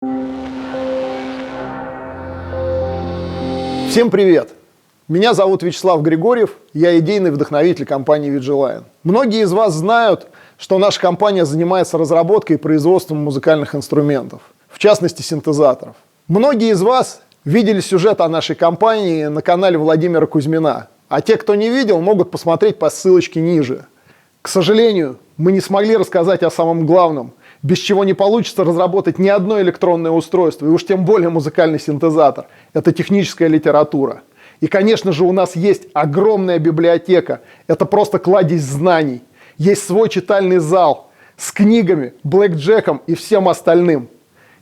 Всем привет! Меня зовут Вячеслав Григорьев, я идейный вдохновитель компании Vigiline. Многие из вас знают, что наша компания занимается разработкой и производством музыкальных инструментов, в частности синтезаторов. Многие из вас видели сюжет о нашей компании на канале Владимира Кузьмина, а те, кто не видел, могут посмотреть по ссылочке ниже. К сожалению, мы не смогли рассказать о самом главном, без чего не получится разработать ни одно электронное устройство, и уж тем более музыкальный синтезатор. Это техническая литература. И, конечно же, у нас есть огромная библиотека. Это просто кладезь знаний. Есть свой читальный зал с книгами, блэкджеком и всем остальным.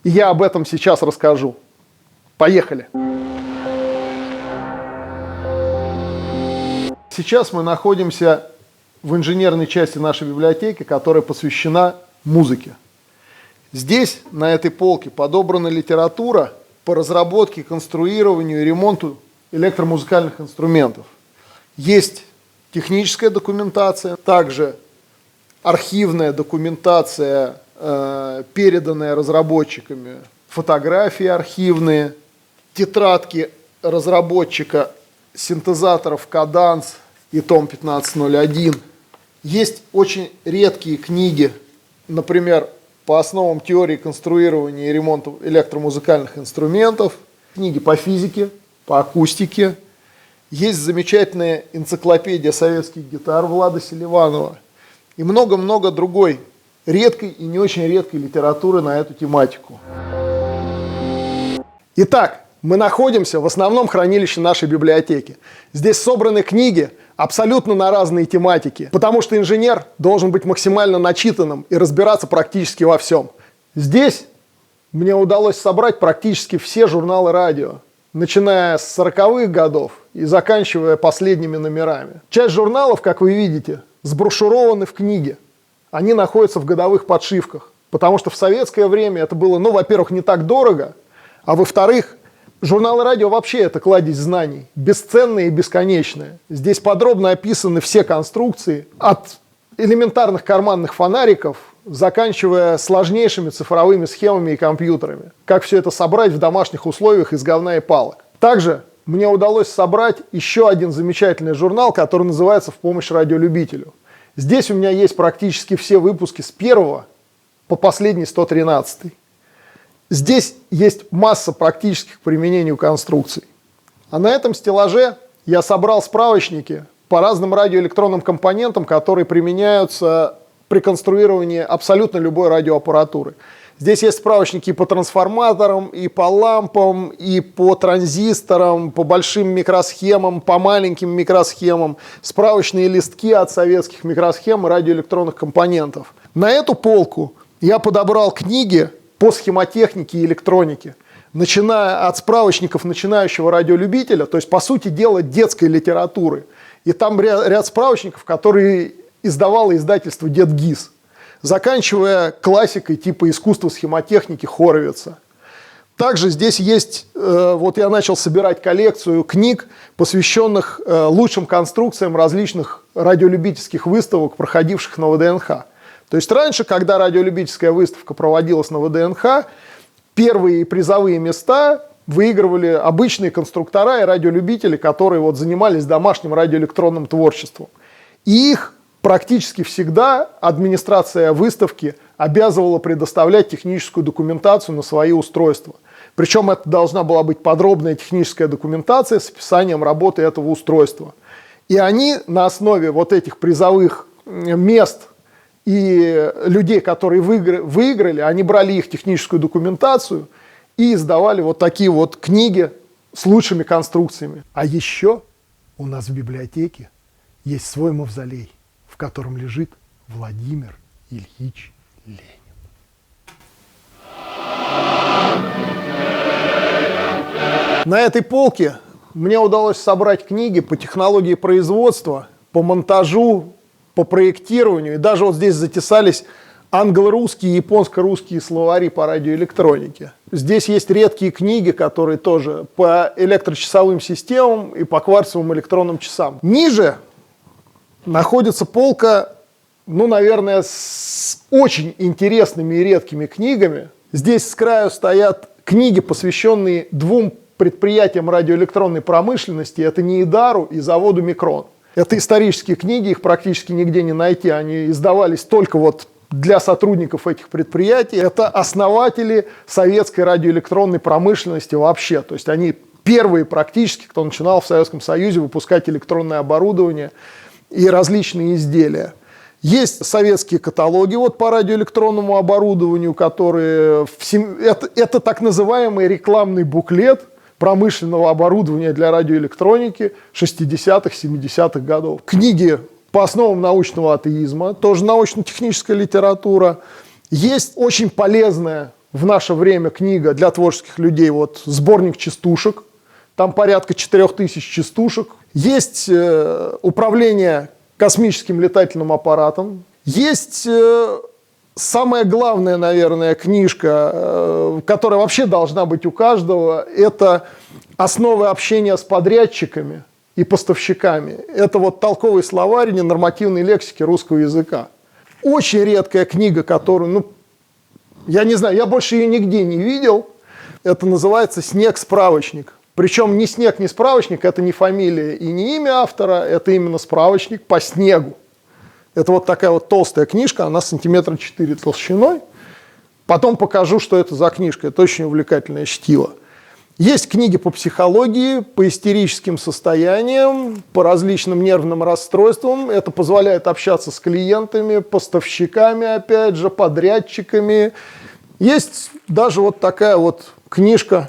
И я об этом сейчас расскажу. Поехали! Сейчас мы находимся в инженерной части нашей библиотеки, которая посвящена музыке. Здесь, на этой полке, подобрана литература по разработке, конструированию и ремонту электромузыкальных инструментов. Есть техническая документация, также архивная документация, переданная разработчиками, фотографии архивные, тетрадки разработчика синтезаторов Cadence и Tom 1501. Есть очень редкие книги, например, по основам теории конструирования и ремонта электромузыкальных инструментов, книги по физике, по акустике. Есть замечательная энциклопедия советских гитар Влада Селиванова и много-много другой редкой и не очень редкой литературы на эту тематику. Итак, мы находимся в основном хранилище нашей библиотеки. Здесь собраны книги абсолютно на разные тематики, потому что инженер должен быть максимально начитанным и разбираться практически во всем. Здесь мне удалось собрать практически все журналы радио, начиная с 40-х годов и заканчивая последними номерами. Часть журналов, как вы видите, сброшурованы в книги. Они находятся в годовых подшивках, потому что в советское время это было, во-первых, не так дорого, а во-вторых, журналы радио вообще это кладезь знаний, бесценные и бесконечные. Здесь подробно описаны все конструкции, от элементарных карманных фонариков, заканчивая сложнейшими цифровыми схемами и компьютерами. Как все это собрать в домашних условиях из говна и палок. Также мне удалось собрать еще один замечательный журнал, который называется «В помощь радиолюбителю». Здесь у меня есть практически все выпуски с 1 по последний 113. Здесь есть масса практических применений у конструкций. А на этом стеллаже я собрал справочники по разным радиоэлектронным компонентам, которые применяются при конструировании абсолютно любой радиоаппаратуры. Здесь есть справочники и по трансформаторам, и по лампам, и по транзисторам, по большим микросхемам, по маленьким микросхемам, справочные листки от советских микросхем и радиоэлектронных компонентов. На эту полку я подобрал книги по схемотехнике и электронике, начиная от справочников начинающего радиолюбителя, то есть, по сути дела, детской литературы. И там ряд справочников, которые издавало издательство «Дед ГИС», заканчивая классикой типа «Искусство схемотехники» Хоровица. Также здесь есть, вот я начал собирать коллекцию книг, посвященных лучшим конструкциям различных радиолюбительских выставок, проходивших на ВДНХ. То есть раньше, когда радиолюбительская выставка проводилась на ВДНХ, первые призовые места выигрывали обычные конструктора и радиолюбители, которые вот занимались домашним радиоэлектронным творчеством. И их практически всегда администрация выставки обязывала предоставлять техническую документацию на свои устройства. Причем это должна была быть подробная техническая документация с описанием работы этого устройства. И они на основе вот этих призовых мест и людей, которые выиграли, они брали их техническую документацию и издавали вот такие вот книги с лучшими конструкциями. А еще у нас в библиотеке есть свой мавзолей, в котором лежит Владимир Ильич Ленин. На этой полке мне удалось собрать книги по технологии производства, по монтажу, по проектированию. И даже вот здесь затесались англо-русские и японско-русские словари по радиоэлектронике. Здесь есть редкие книги, которые тоже по электрочасовым системам и по кварцевым электронным часам. Ниже находится полка, ну, наверное, с очень интересными и редкими книгами. Здесь с краю стоят книги, посвященные двум предприятиям радиоэлектронной промышленности. Это Неидару и заводу Микрон. Это исторические книги, их практически нигде не найти. Они издавались только вот для сотрудников этих предприятий. Это основатели советской радиоэлектронной промышленности вообще. То есть они первые практически, кто начинал в Советском Союзе выпускать электронное оборудование и различные изделия. Есть советские каталоги вот по радиоэлектронному оборудованию, которые... Это так называемый рекламный буклет промышленного оборудования для радиоэлектроники 60-х, 70-х годов. Книги по основам научного атеизма, тоже научно-техническая литература. Есть очень полезная в наше время книга для творческих людей, вот сборник частушек, там порядка 4000 частушек. Есть управление космическим летательным аппаратом. Есть самая главная, наверное, книжка, которая вообще должна быть у каждого, это «Основы общения с подрядчиками и поставщиками». Это вот толковый словарь ненормативной лексики русского языка. Очень редкая книга, которую, я не знаю, я больше ее нигде не видел. Это называется «Снег-справочник». Причем ни снег, ни справочник, это не фамилия и не имя автора, это именно справочник по снегу. Это вот такая вот толстая книжка, она сантиметра 4 толщиной. Потом покажу, что это за книжка, это очень увлекательное чтиво. Есть книги по психологии, по истерическим состояниям, по различным нервным расстройствам. Это позволяет общаться с клиентами, поставщиками, опять же, подрядчиками. Есть даже вот такая вот книжка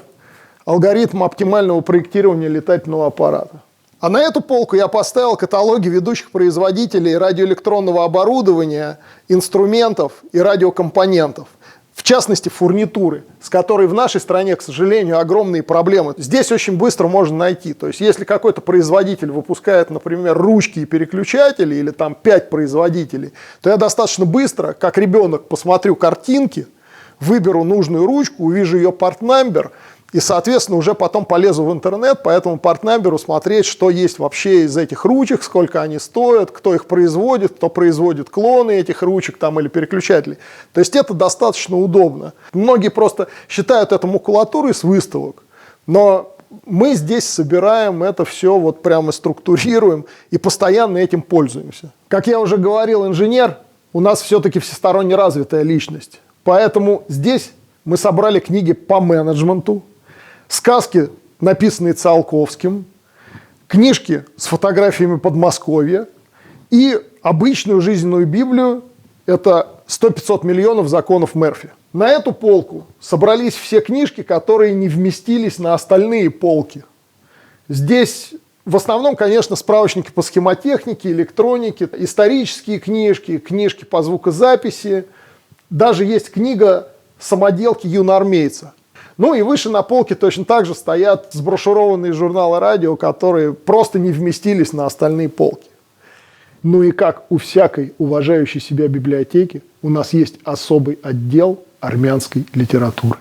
«Алгоритм оптимального проектирования летательного аппарата». А на эту полку я поставил каталоги ведущих производителей радиоэлектронного оборудования, инструментов и радиокомпонентов. В частности, фурнитуры, с которой в нашей стране, к сожалению, огромные проблемы. Здесь очень быстро можно найти. То есть, если какой-то производитель выпускает, например, ручки и переключатели, или там 5 производителей, то я достаточно быстро, как ребенок, посмотрю картинки, выберу нужную ручку, увижу ее порт-намбер, и, соответственно, уже потом полезу в интернет по этому порт-намберу смотреть, что есть вообще из этих ручек, сколько они стоят, кто их производит, кто производит клоны этих ручек там, или переключателей. То есть это достаточно удобно. Многие просто считают это макулатурой с выставок, но мы здесь собираем это все, вот прямо структурируем и постоянно этим пользуемся. Как я уже говорил, инженер у нас все-таки всесторонне развитая личность. Поэтому здесь мы собрали книги по менеджменту, сказки, написанные Циолковским, книжки с фотографиями Подмосковья и обычную жизненную Библию, это 100-500 миллионов законов Мерфи. На эту полку собрались все книжки, которые не вместились на остальные полки. Здесь в основном, конечно, справочники по схемотехнике, электронике, исторические книжки, книжки по звукозаписи. Даже есть книга «Самоделки юноармейца». Ну и выше на полке точно так же стоят сброшурованные журналы радио, которые просто не вместились на остальные полки. Ну и как у всякой уважающей себя библиотеки, у нас есть особый отдел армянской литературы.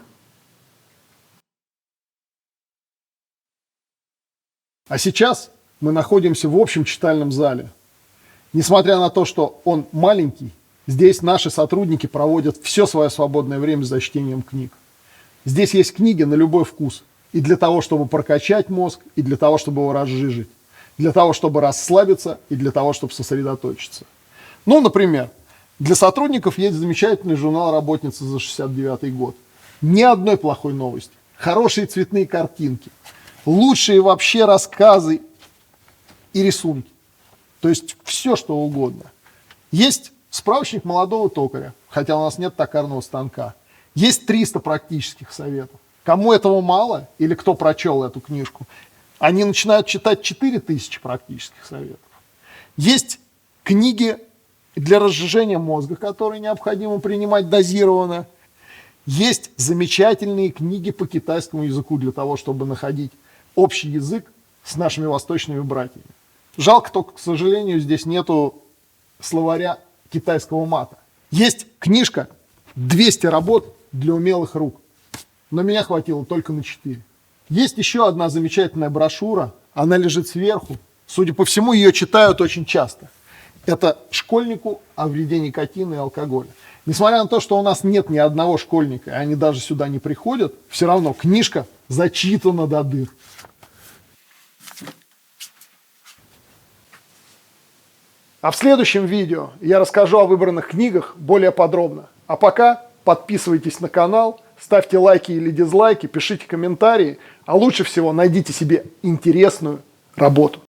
А сейчас мы находимся в общем читальном зале. Несмотря на то, что он маленький, здесь наши сотрудники проводят все свое свободное время за чтением книг. Здесь есть книги на любой вкус. И для того, чтобы прокачать мозг, и для того, чтобы его разжижить. Для того, чтобы расслабиться, и для того, чтобы сосредоточиться. Ну, например, для сотрудников есть замечательный журнал «Работница» за 69 год. Ни одной плохой новости. Хорошие цветные картинки. Лучшие вообще рассказы и рисунки. То есть все, что угодно. Есть справочник молодого токаря, хотя у нас нет токарного станка. Есть 300 практических советов. Кому этого мало, или кто прочел эту книжку, они начинают читать 4000 практических советов. Есть книги для разжижения мозга, которые необходимо принимать дозированно. Есть замечательные книги по китайскому языку для того, чтобы находить общий язык с нашими восточными братьями. Жалко только, к сожалению, здесь нету словаря китайского мата. Есть книжка «200 работ для умелых рук», но меня хватило только на 4. Есть еще одна замечательная брошюра, она лежит сверху. Судя по всему, ее читают очень часто. Это «Школьнику о вреде никотина и алкоголя». Несмотря на то, что у нас нет ни одного школьника, и они даже сюда не приходят, все равно книжка зачитана до дыр. А в следующем видео я расскажу о выбранных книгах более подробно. А пока подписывайтесь на канал, ставьте лайки или дизлайки, пишите комментарии, а лучше всего найдите себе интересную работу.